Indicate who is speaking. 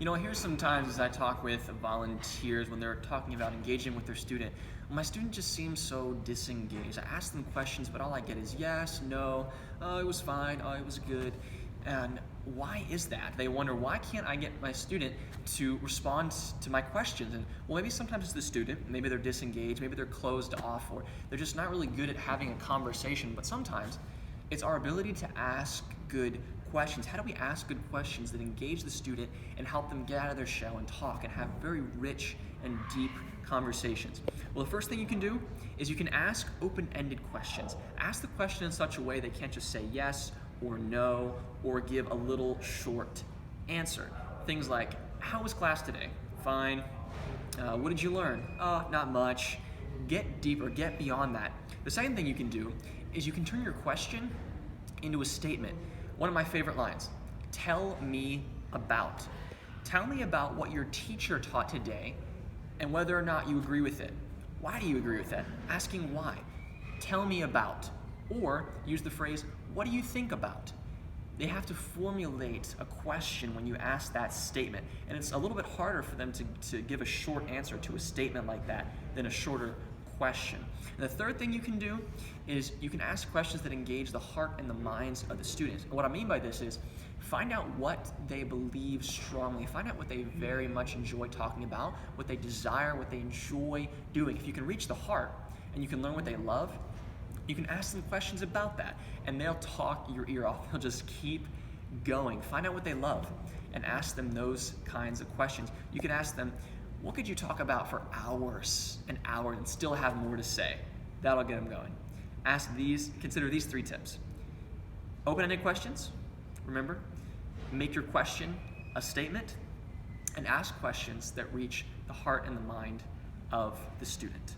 Speaker 1: I hear sometimes as I talk with volunteers when they're talking about engaging with their student, my student just seems so disengaged. I ask them questions, but all I get is yes, no, oh, it was fine, oh, it was good. And why is that? They wonder, why can't I get my student to respond to my questions? And well, maybe sometimes it's the student, maybe they're disengaged, maybe they're closed off, or they're just not really good at having a conversation. But sometimes it's our ability to ask good questions. How do we ask good questions that engage the student and help them get out of their shell and talk and have very rich and deep conversations? Well, the first thing you can do is you can ask open-ended questions. Ask the question in such a way they can't just say yes or no or give a little short answer. Things like, how was class today? Fine. What did you learn? Not much. Get deeper, get beyond that. The second thing you can do is you can turn your question into a statement. One of my favorite lines, tell me about. Tell me about what your teacher taught today and whether or not you agree with it. Why do you agree with it? Asking why. Tell me about. Or use the phrase, what do you think about? They have to formulate a question when you ask that statement. And it's a little bit harder for them to give a short answer to a statement like that than a shorter question. And the third thing you can do is you can ask questions that engage the heart and the minds of the students. And what I mean by this is find out what they believe strongly, find out what they very much enjoy talking about, what they desire, what they enjoy doing. If you can reach the heart and you can learn what they love, you can ask them questions about that and they'll talk your ear off. They'll just keep going. Find out what they love and ask them those kinds of questions. You can ask them, what could you talk about for hours and hours and still have more to say? That'll get them going. Consider these 3 tips. Open-ended questions, remember, make your question a statement, and ask questions that reach the heart and the mind of the student.